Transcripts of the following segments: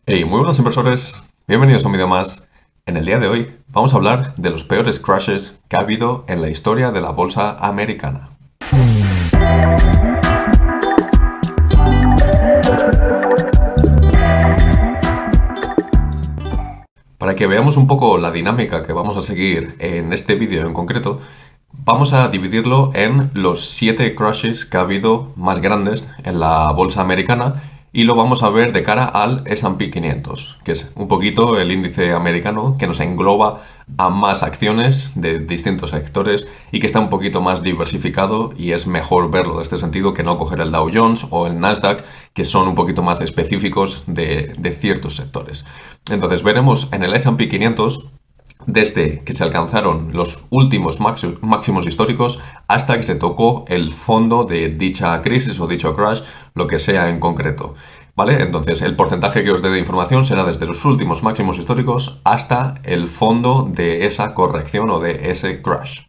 Hey, muy buenos inversores, bienvenidos a un vídeo más. En el día de hoy vamos a hablar de los peores crashes que ha habido en la historia de la bolsa americana. Para que veamos un poco la dinámica que vamos a seguir en este vídeo en concreto, vamos a dividirlo en los 7 crashes que ha habido más grandes en la bolsa americana y lo vamos a ver de cara al S&P 500, que es un poquito el índice americano que nos engloba a más acciones de distintos sectores y que está un poquito más diversificado y es mejor verlo de este sentido que no coger el Dow Jones o el Nasdaq, que son un poquito más específicos de ciertos sectores. Entonces veremos en el S&P 500 desde que se alcanzaron los últimos máximos históricos hasta que se tocó el fondo de dicha crisis o dicho crash, lo que sea en concreto. ¿Vale? Entonces, el porcentaje que os dé de información será desde los últimos máximos históricos hasta el fondo de esa corrección o de ese crash.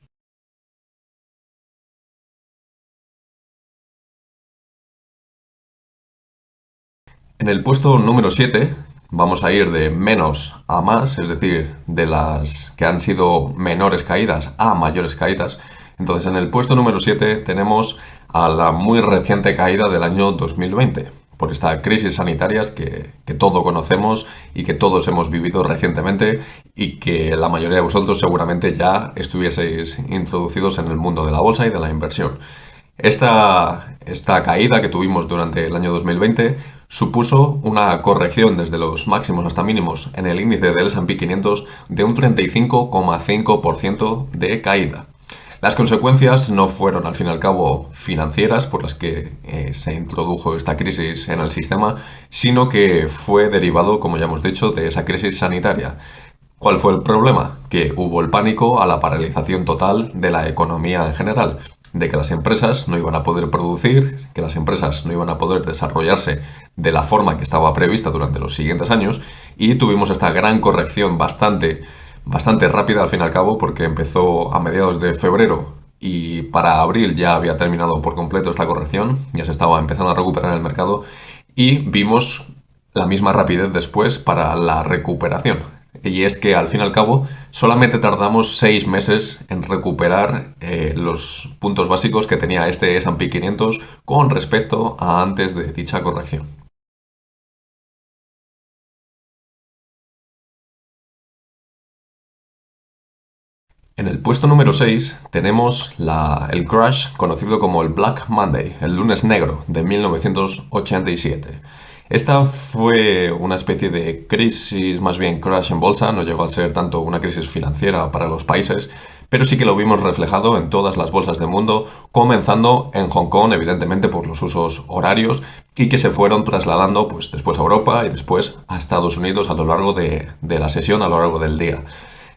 En el puesto número 7 vamos a ir de menos a más, es decir, de las que han sido menores caídas a mayores caídas. Entonces, en el puesto número 7 tenemos a la muy reciente caída del año 2020, por esta crisis sanitaria que todos conocemos y que todos hemos vivido recientemente y que la mayoría de vosotros seguramente ya estuvieseis introducidos en el mundo de la bolsa y de la inversión. Esta caída que tuvimos durante el año 2020 supuso una corrección desde los máximos hasta mínimos en el índice del S&P 500 de un 35,5% de caída. Las consecuencias no fueron al fin y al cabo financieras por las que se introdujo esta crisis en el sistema, sino que fue derivado, como ya hemos dicho, de esa crisis sanitaria. ¿Cuál fue el problema? Que hubo el pánico a la paralización total de la economía en general, de que las empresas no iban a poder producir, que las empresas no iban a poder desarrollarse de la forma que estaba prevista durante los siguientes años y tuvimos esta gran corrección bastante rápida al fin y al cabo porque empezó a mediados de febrero y para abril ya había terminado por completo esta corrección, ya se estaba empezando a recuperar el mercado y vimos la misma rapidez después para la recuperación. Y es que al fin y al cabo solamente tardamos 6 meses en recuperar los puntos básicos que tenía este S&P 500 con respecto a antes de dicha corrección. En el puesto número 6 tenemos el crash conocido como el Black Monday, el lunes negro de 1987. Esta fue una especie de crisis, más bien crash en bolsa, no llegó a ser tanto una crisis financiera para los países, pero sí que lo vimos reflejado en todas las bolsas del mundo, comenzando en Hong Kong, evidentemente por los usos horarios, y que se fueron trasladando pues, después a Europa y después a Estados Unidos a lo largo de la sesión, a lo largo del día.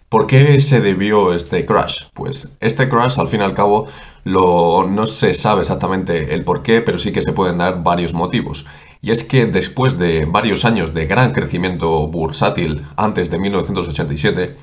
¿Por qué se debió este crash? Pues este crash, al fin y al cabo, no se sabe exactamente el por qué, pero sí que se pueden dar varios motivos. Y es que después de varios años de gran crecimiento bursátil antes de 1987,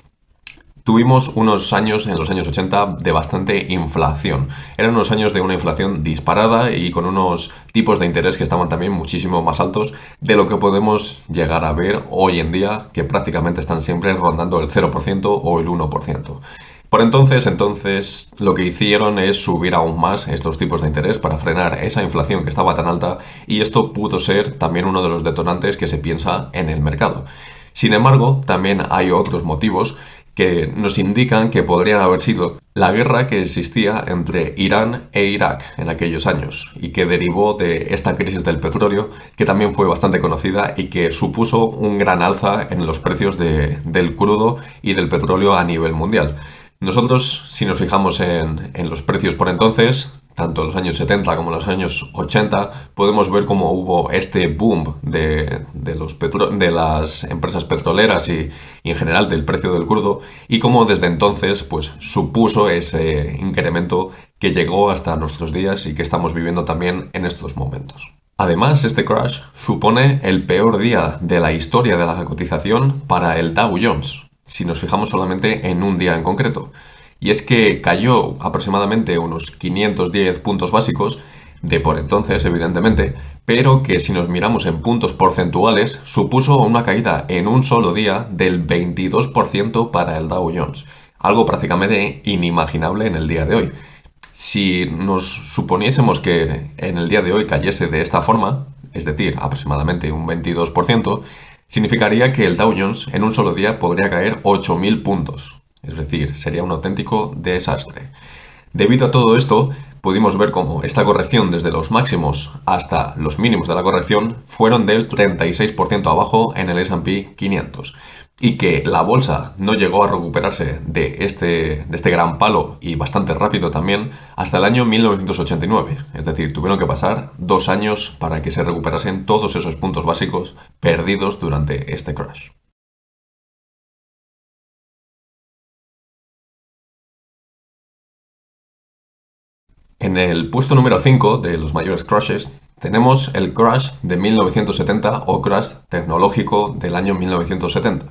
tuvimos unos años, en los años 80, de bastante inflación. Eran unos años de una inflación disparada y con unos tipos de interés que estaban también muchísimo más altos de lo que podemos llegar a ver hoy en día, que prácticamente están siempre rondando el 0% o el 1%. Por entonces, lo que hicieron es subir aún más estos tipos de interés para frenar esa inflación que estaba tan alta y esto pudo ser también uno de los detonantes que se piensa en el mercado. Sin embargo, también hay otros motivos que nos indican que podrían haber sido la guerra que existía entre Irán e Irak en aquellos años y que derivó de esta crisis del petróleo que también fue bastante conocida y que supuso un gran alza en los precios del crudo y del petróleo a nivel mundial. Nosotros, si nos fijamos en los precios por entonces, tanto en los años 70 como en los años 80, podemos ver cómo hubo este boom de las empresas petroleras y en general del precio del crudo y cómo desde entonces pues, supuso ese incremento que llegó hasta nuestros días y que estamos viviendo también en estos momentos. Además, este crash supone el peor día de la historia de la cotización para el Dow Jones, si nos fijamos solamente en un día en concreto. Y es que cayó aproximadamente unos 510 puntos básicos de por entonces, evidentemente, pero que si nos miramos en puntos porcentuales, supuso una caída en un solo día del 22% para el Dow Jones, algo prácticamente inimaginable en el día de hoy. Si nos suponiésemos que en el día de hoy cayese de esta forma, es decir, aproximadamente un 22%, significaría que el Dow Jones en un solo día podría caer 8.000 puntos. Es decir, sería un auténtico desastre. Debido a todo esto, pudimos ver cómo esta corrección desde los máximos hasta los mínimos de la corrección fueron del 36% abajo en el S&P 500 y que la bolsa no llegó a recuperarse de este gran palo y bastante rápido también hasta el año 1989. Es decir, tuvieron que pasar 2 años para que se recuperasen todos esos puntos básicos perdidos durante este crash. En el puesto número 5 de los mayores crashes tenemos el crash de 1970 o crash tecnológico del año 1970.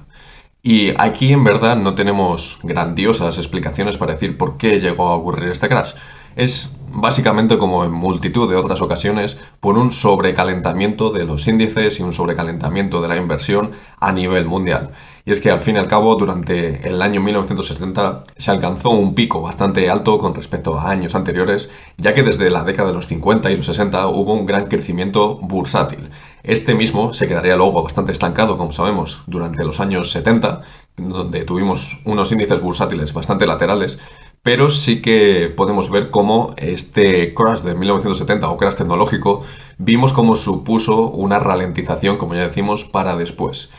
Y aquí en verdad no tenemos grandiosas explicaciones para decir por qué llegó a ocurrir este crash. Es básicamente como en multitud de otras ocasiones por un sobrecalentamiento de los índices y un sobrecalentamiento de la inversión a nivel mundial. Y es que al fin y al cabo durante el año 1970 se alcanzó un pico bastante alto con respecto a años anteriores, ya que desde la década de los 50 y los 60 hubo un gran crecimiento bursátil. Este mismo se quedaría luego bastante estancado, como sabemos, durante los años 70, donde tuvimos unos índices bursátiles bastante laterales, pero sí que podemos ver cómo este crash de 1970 o crash tecnológico, vimos cómo supuso una ralentización, como ya decimos, para después.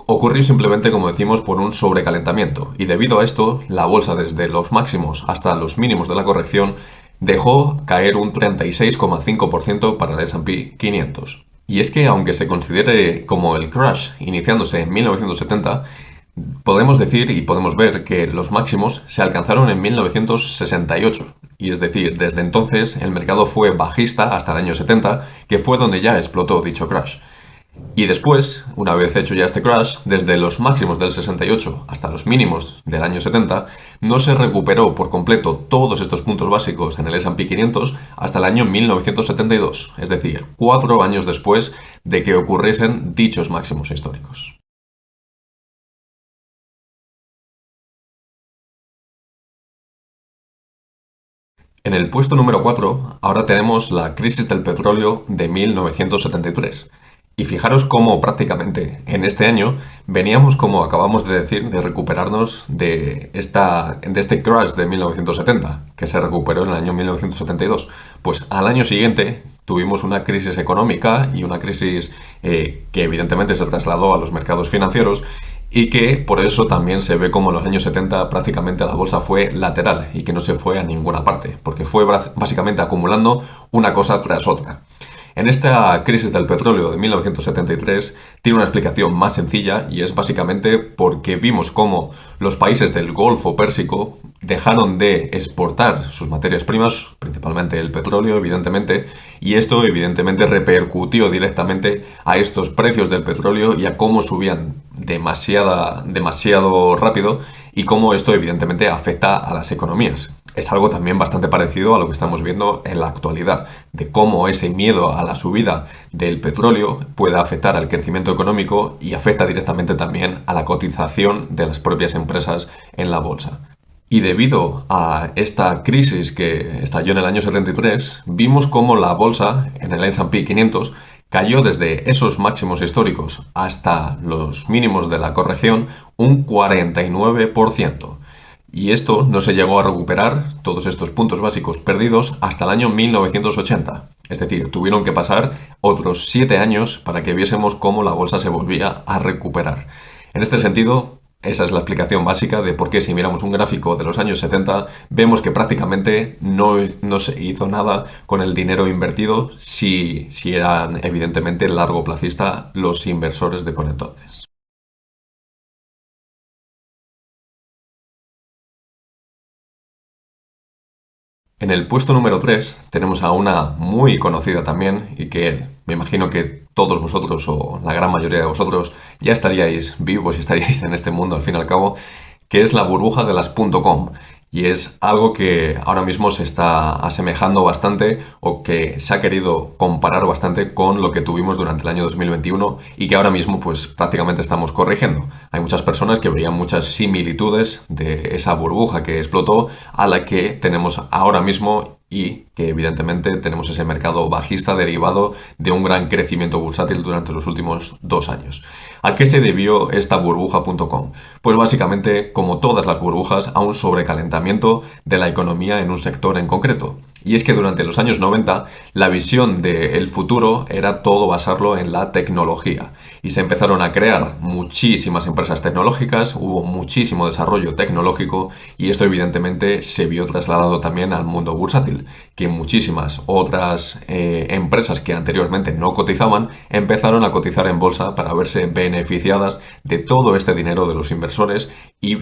Ocurrió simplemente, como decimos, por un sobrecalentamiento y debido a esto, la bolsa desde los máximos hasta los mínimos de la corrección dejó caer un 36,5% para el S&P 500. Y es que aunque se considere como el crash iniciándose en 1970, podemos decir y podemos ver que los máximos se alcanzaron en 1968. Y es decir, desde entonces el mercado fue bajista hasta el año 70, que fue donde ya explotó dicho crash. Y después, una vez hecho ya este crash, desde los máximos del 68 hasta los mínimos del año 70, no se recuperó por completo todos estos puntos básicos en el S&P 500 hasta el año 1972, es decir, 4 años después de que ocurriesen dichos máximos históricos. En el puesto número 4, ahora tenemos la crisis del petróleo de 1973. Y fijaros cómo prácticamente en este año veníamos, como acabamos de decir, de recuperarnos de este crash de 1970, que se recuperó en el año 1972. Pues al año siguiente tuvimos una crisis económica y una crisis que evidentemente se trasladó a los mercados financieros y que por eso también se ve como en los años 70 prácticamente la bolsa fue lateral y que no se fue a ninguna parte, porque fue básicamente acumulando una cosa tras otra. En esta crisis del petróleo de 1973 tiene una explicación más sencilla y es básicamente porque vimos cómo los países del Golfo Pérsico dejaron de exportar sus materias primas, principalmente el petróleo, evidentemente, y esto evidentemente repercutió directamente a estos precios del petróleo y a cómo subían demasiado rápido y cómo esto evidentemente afecta a las economías. Es algo también bastante parecido a lo que estamos viendo en la actualidad, de cómo ese miedo a la subida del petróleo puede afectar al crecimiento económico y afecta directamente también a la cotización de las propias empresas en la bolsa. Y debido a esta crisis que estalló en el año 73, vimos cómo la bolsa en el S&P 500 cayó desde esos máximos históricos hasta los mínimos de la corrección un 49%. Y esto no se llegó a recuperar, todos estos puntos básicos perdidos, hasta el año 1980. Es decir, tuvieron que pasar otros 7 años para que viésemos cómo la bolsa se volvía a recuperar. En este sentido, esa es la explicación básica de por qué si miramos un gráfico de los años 70 vemos que prácticamente no se hizo nada con el dinero invertido si eran evidentemente largoplacistas los inversores de por entonces. En el puesto número 3 tenemos a una muy conocida también y que me imagino que todos vosotros o la gran mayoría de vosotros ya estaríais vivos y estaríais en este mundo al fin y al cabo, que es la burbuja de las .com. Y es algo que ahora mismo se está asemejando bastante o que se ha querido comparar bastante con lo que tuvimos durante el año 2021 y que ahora mismo pues prácticamente estamos corrigiendo. Hay muchas personas que veían muchas similitudes de esa burbuja que explotó a la que tenemos ahora mismo y que evidentemente tenemos ese mercado bajista derivado de un gran crecimiento bursátil durante los últimos 2 años. ¿A qué se debió esta burbuja.com? Pues básicamente, como todas las burbujas, a un sobrecalentamiento de la economía en un sector en concreto. Y es que durante los años 90 la visión del futuro era todo basarlo en la tecnología y se empezaron a crear muchísimas empresas tecnológicas, hubo muchísimo desarrollo tecnológico y esto evidentemente se vio trasladado también al mundo bursátil, que muchísimas otras empresas que anteriormente no cotizaban empezaron a cotizar en bolsa para verse beneficiadas de todo este dinero de los inversores y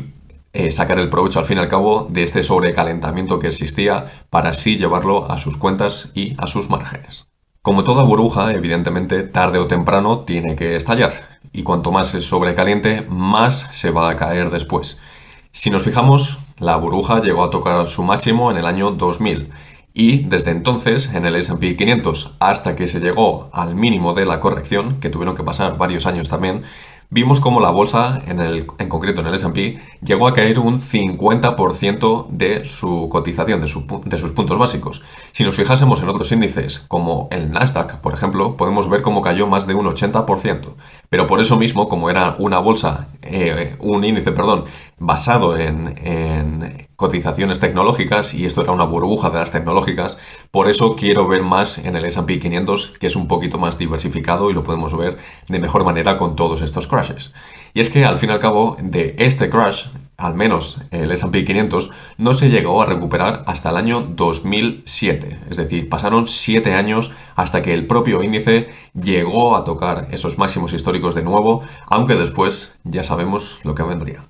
sacar el provecho al fin y al cabo de este sobrecalentamiento que existía para así llevarlo a sus cuentas y a sus márgenes. Como toda burbuja, evidentemente tarde o temprano tiene que estallar y cuanto más se sobrecaliente, más se va a caer después. Si nos fijamos, la burbuja llegó a tocar su máximo en el año 2000 y desde entonces en el S&P 500 hasta que se llegó al mínimo de la corrección, que tuvieron que pasar varios años también, vimos como la bolsa, en concreto en el S&P, llegó a caer un 50% de su cotización, de sus puntos básicos. Si nos fijásemos en otros índices, como el Nasdaq, por ejemplo, podemos ver cómo cayó más de un 80%. Pero por eso mismo, como era una bolsa, un índice, perdón, basado en cotizaciones tecnológicas, y esto era una burbuja de las tecnológicas, por eso quiero ver más en el S&P 500, que es un poquito más diversificado y lo podemos ver de mejor manera con todos estos crashes. Y es que al fin y al cabo de este crash, al menos el S&P 500, no se llegó a recuperar hasta el año 2007. Es decir, pasaron 7 años hasta que el propio índice llegó a tocar esos máximos históricos de nuevo, aunque después ya sabemos lo que vendría.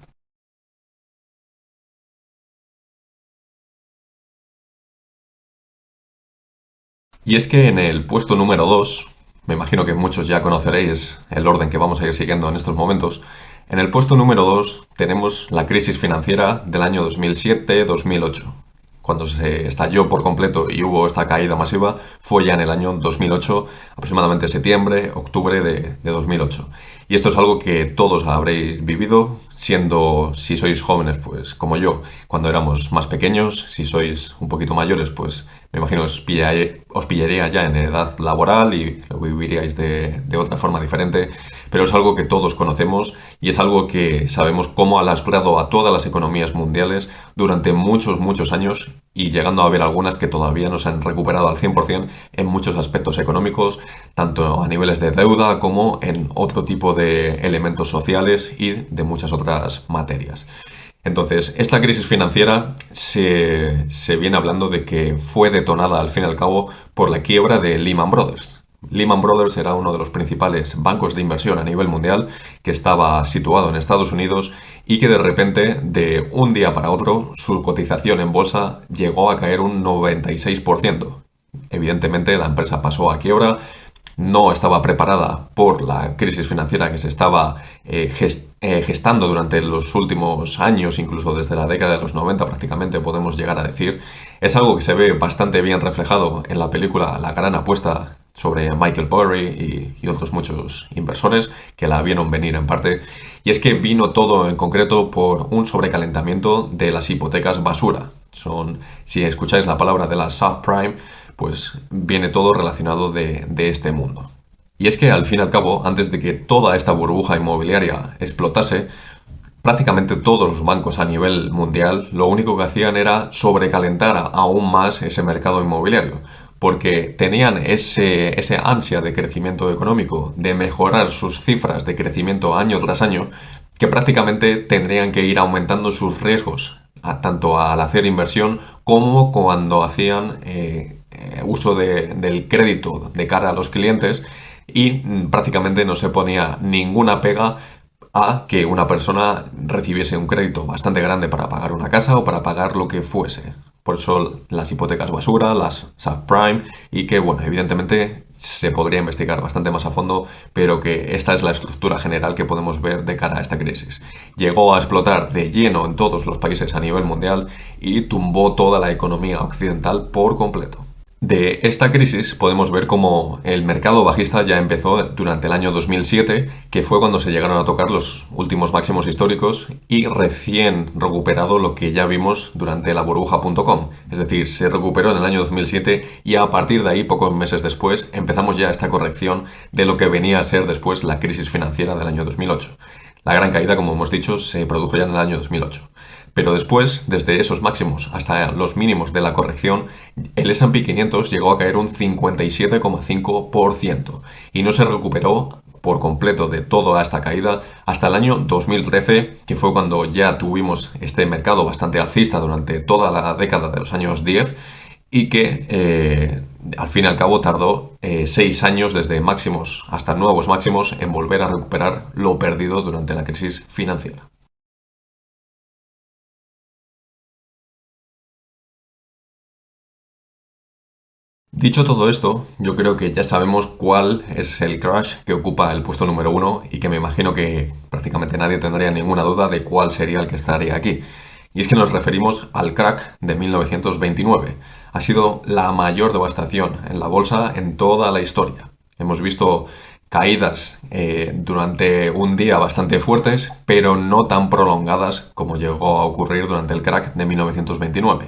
Y es que en el puesto número 2, me imagino que muchos ya conoceréis el orden que vamos a ir siguiendo en estos momentos, en el puesto número 2 tenemos la crisis financiera del año 2007-2008. Cuando se estalló por completo y hubo esta caída masiva fue ya en el año 2008, aproximadamente septiembre, octubre de 2008. Y esto es algo que todos habréis vivido, siendo, si sois jóvenes, pues como yo, cuando éramos más pequeños, si sois un poquito mayores, pues me imagino que os pillaría ya en edad laboral y lo viviríais de otra forma diferente, pero es algo que todos conocemos y es algo que sabemos cómo ha lastrado a todas las economías mundiales durante muchos, muchos años y llegando a haber algunas que todavía no se han recuperado al 100% en muchos aspectos económicos, tanto a niveles de deuda como en otro tipo de elementos sociales y de muchas otras materias. Entonces, esta crisis financiera se viene hablando de que fue detonada al fin y al cabo por la quiebra de Lehman Brothers. Lehman Brothers era uno de los principales bancos de inversión a nivel mundial que estaba situado en Estados Unidos y que de repente, de un día para otro, su cotización en bolsa llegó a caer un 96%. Evidentemente, la empresa pasó a quiebra, no estaba preparada por la crisis financiera que se estaba gestando durante los últimos años, incluso desde la década de los 90 prácticamente podemos llegar a decir. Es algo que se ve bastante bien reflejado en la película La Gran Apuesta sobre Michael Burry y otros muchos inversores que la vieron venir en parte. Y es que vino todo en concreto por un sobrecalentamiento de las hipotecas basura. Si escucháis la palabra de la subprime, pues viene todo relacionado de este mundo. Y es que al fin y al cabo, antes de que toda esta burbuja inmobiliaria explotase, prácticamente todos los bancos a nivel mundial lo único que hacían era sobrecalentar aún más ese mercado inmobiliario, porque tenían ese ansia de crecimiento económico, de mejorar sus cifras de crecimiento año tras año, que prácticamente tendrían que ir aumentando sus riesgos, tanto al hacer inversión como cuando hacían uso del crédito de cara a los clientes y prácticamente no se ponía ninguna pega a que una persona recibiese un crédito bastante grande para pagar una casa o para pagar lo que fuese. Por eso las hipotecas basura, las subprime y que, bueno, evidentemente se podría investigar bastante más a fondo, pero que esta es la estructura general que podemos ver de cara a esta crisis. Llegó a explotar de lleno en todos los países a nivel mundial y tumbó toda la economía occidental por completo. De esta crisis podemos ver cómo el mercado bajista ya empezó durante el año 2007, que fue cuando se llegaron a tocar los últimos máximos históricos y recién recuperado lo que ya vimos durante la burbuja.com. Es decir, se recuperó en el año 2007 y a partir de ahí, pocos meses después, empezamos ya esta corrección de lo que venía a ser después la crisis financiera del año 2008. La gran caída, como hemos dicho, se produjo ya en el año 2008. Pero después, desde esos máximos hasta los mínimos de la corrección, el S&P 500 llegó a caer un 57,5% y no se recuperó por completo de toda esta caída hasta el año 2013, que fue cuando ya tuvimos este mercado bastante alcista durante toda la década de los años 10 y que al fin y al cabo tardó 6 años desde máximos hasta nuevos máximos en volver a recuperar lo perdido durante la crisis financiera. Dicho todo esto, yo creo que ya sabemos cuál es el crash que ocupa el puesto número uno y que me imagino que prácticamente nadie tendría ninguna duda de cuál sería el que estaría aquí. Y es que nos referimos al crack de 1929. Ha sido la mayor devastación en la bolsa en toda la historia. Hemos visto caídas durante un día bastante fuertes, pero no tan prolongadas como llegó a ocurrir durante el crack de 1929.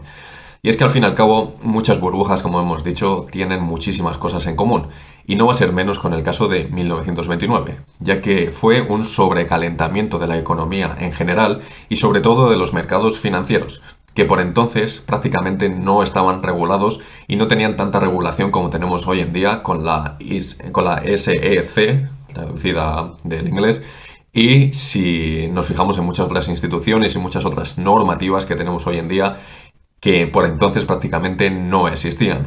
Y es que al fin y al cabo, muchas burbujas, como hemos dicho, tienen muchísimas cosas en común. Y no va a ser menos con el caso de 1929, ya que fue un sobrecalentamiento de la economía en general y sobre todo de los mercados financieros, que por entonces prácticamente no estaban regulados y no tenían tanta regulación como tenemos hoy en día con la SEC, traducida del inglés. Y si nos fijamos en muchas otras instituciones y muchas otras normativas que tenemos hoy en día, que por entonces prácticamente no existían.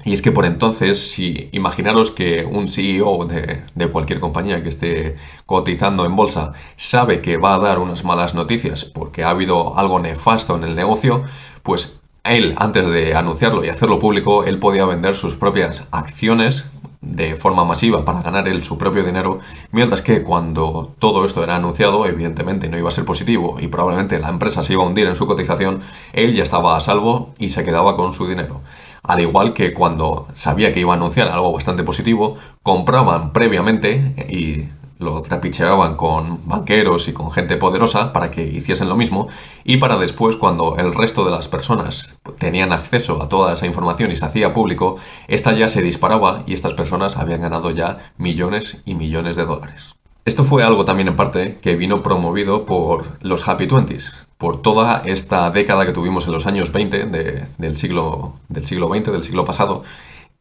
Y es que por entonces, si imaginaros que un CEO de cualquier compañía que esté cotizando en bolsa sabe que va a dar unas malas noticias porque ha habido algo nefasto en el negocio, pues él, antes de anunciarlo y hacerlo público, él podía vender sus propias acciones de forma masiva para ganar él su propio dinero, mientras que cuando todo esto era anunciado, evidentemente no iba a ser positivo y probablemente la empresa se iba a hundir en su cotización, él ya estaba a salvo y se quedaba con su dinero. Al igual que cuando sabía que iba a anunciar algo bastante positivo, compraban previamente y lo trapicheaban con banqueros y con gente poderosa para que hiciesen lo mismo y para después, cuando el resto de las personas tenían acceso a toda esa información y se hacía público, esta ya se disparaba y estas personas habían ganado ya millones y millones de dólares. Esto fue algo también en parte que vino promovido por los Happy Twenties, por toda esta década que tuvimos en los años 20 del siglo XX, del siglo pasado,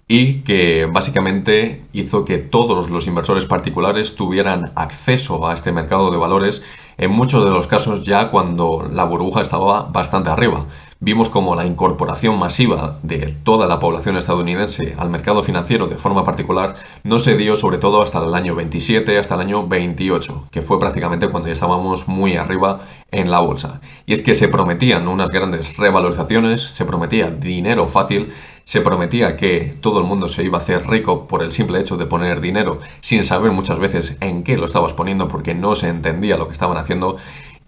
y que básicamente hizo que todos los inversores particulares tuvieran acceso a este mercado de valores, en muchos de los casos ya cuando la burbuja estaba bastante arriba. Vimos como la incorporación masiva de toda la población estadounidense al mercado financiero de forma particular no se dio sobre todo hasta el año 27, hasta el año 28, que fue prácticamente cuando ya estábamos muy arriba en la bolsa. Y es que se prometían unas grandes revalorizaciones, se prometía dinero fácil, se prometía que todo el mundo se iba a hacer rico por el simple hecho de poner dinero sin saber muchas veces en qué lo estabas poniendo porque no se entendía lo que estaban haciendo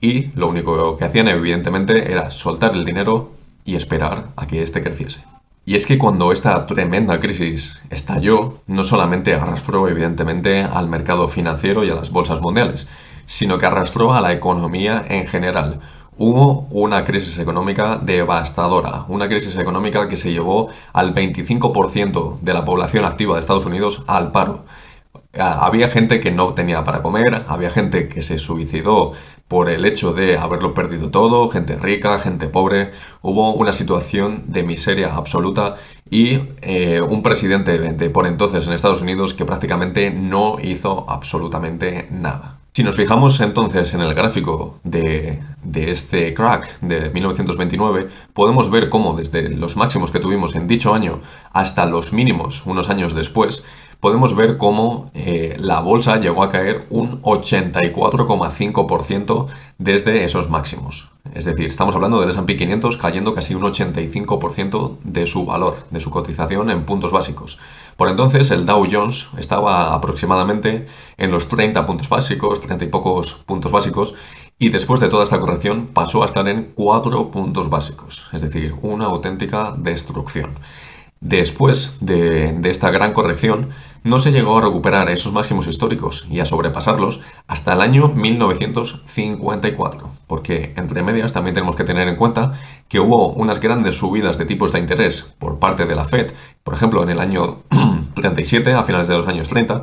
y lo único que hacían evidentemente era soltar el dinero y esperar a que éste creciese. Y es que cuando esta tremenda crisis estalló, no solamente arrastró evidentemente al mercado financiero y a las bolsas mundiales, sino que arrastró a la economía en general. Hubo una crisis económica devastadora, una crisis económica que se llevó al 25% de la población activa de Estados Unidos al paro. Había gente que no tenía para comer, había gente que se suicidó por el hecho de haberlo perdido todo, gente rica, gente pobre. Hubo una situación de miseria absoluta y un presidente de por entonces en Estados Unidos que prácticamente no hizo absolutamente nada. Si nos fijamos entonces en el gráfico de este crack de 1929, podemos ver cómo desde los máximos que tuvimos en dicho año hasta los mínimos unos años después, podemos ver cómo la bolsa llegó a caer un 84,5% desde esos máximos. Es decir, estamos hablando del S&P 500 cayendo casi un 85% de su valor, de su cotización en puntos básicos. Por entonces el Dow Jones estaba aproximadamente en los 30 puntos básicos, 30 y pocos puntos básicos, y después de toda esta corrección pasó a estar en 4 puntos básicos, es decir, una auténtica destrucción. Después de esta gran corrección, no se llegó a recuperar esos máximos históricos y a sobrepasarlos hasta el año 1954, porque entre medias también tenemos que tener en cuenta que hubo unas grandes subidas de tipos de interés por parte de la Fed, por ejemplo en el año 37, a finales de los años 30,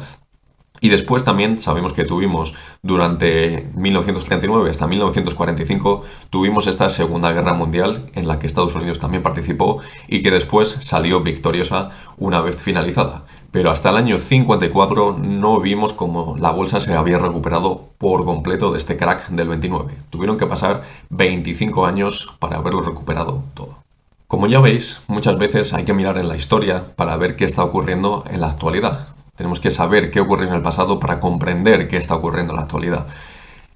y después también sabemos que tuvimos durante 1939 hasta 1945 tuvimos esta Segunda Guerra Mundial en la que Estados Unidos también participó y que después salió victoriosa una vez finalizada. Pero hasta el año 54 no vimos cómo la bolsa se había recuperado por completo de este crack del 29. Tuvieron que pasar 25 años para haberlo recuperado todo. Como ya veis, muchas veces hay que mirar en la historia para ver qué está ocurriendo en la actualidad. Tenemos que saber qué ocurrió en el pasado para comprender qué está ocurriendo en la actualidad.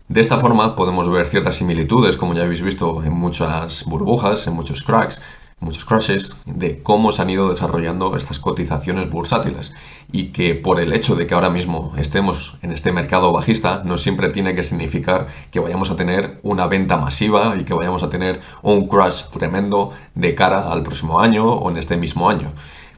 De esta forma podemos ver ciertas similitudes, como ya habéis visto en muchas burbujas, en muchos cracks, muchos crashes, de cómo se han ido desarrollando estas cotizaciones bursátiles y que por el hecho de que ahora mismo estemos en este mercado bajista no siempre tiene que significar que vayamos a tener una venta masiva y que vayamos a tener un crash tremendo de cara al próximo año o en este mismo año.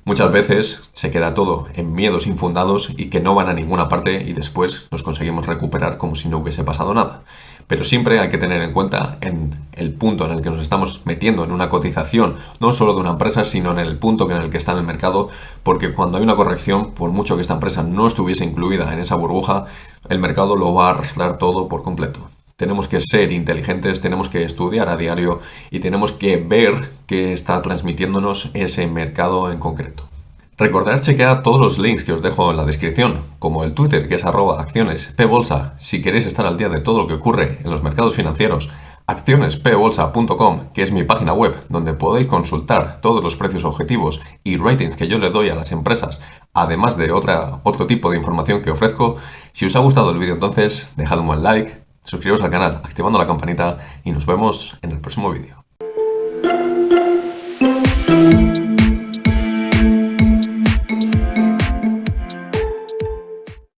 Muchas veces se queda todo en miedos infundados y que no van a ninguna parte y después nos conseguimos recuperar como si no hubiese pasado nada. Pero siempre hay que tener en cuenta en el punto en el que nos estamos metiendo en una cotización, no solo de una empresa, sino en el punto en el que está en el mercado, porque cuando hay una corrección, por mucho que esta empresa no estuviese incluida en esa burbuja, el mercado lo va a arrastrar todo por completo. Tenemos que ser inteligentes, tenemos que estudiar a diario y tenemos que ver qué está transmitiéndonos ese mercado en concreto. Recordad chequear todos los links que os dejo en la descripción, como el Twitter que es @accionespbolsa, si queréis estar al día de todo lo que ocurre en los mercados financieros, accionespbolsa.com, que es mi página web donde podéis consultar todos los precios objetivos y ratings que yo le doy a las empresas, además de otro tipo de información que ofrezco. Si os ha gustado el vídeo entonces, dejad un buen like, suscribiros al canal activando la campanita y nos vemos en el próximo vídeo.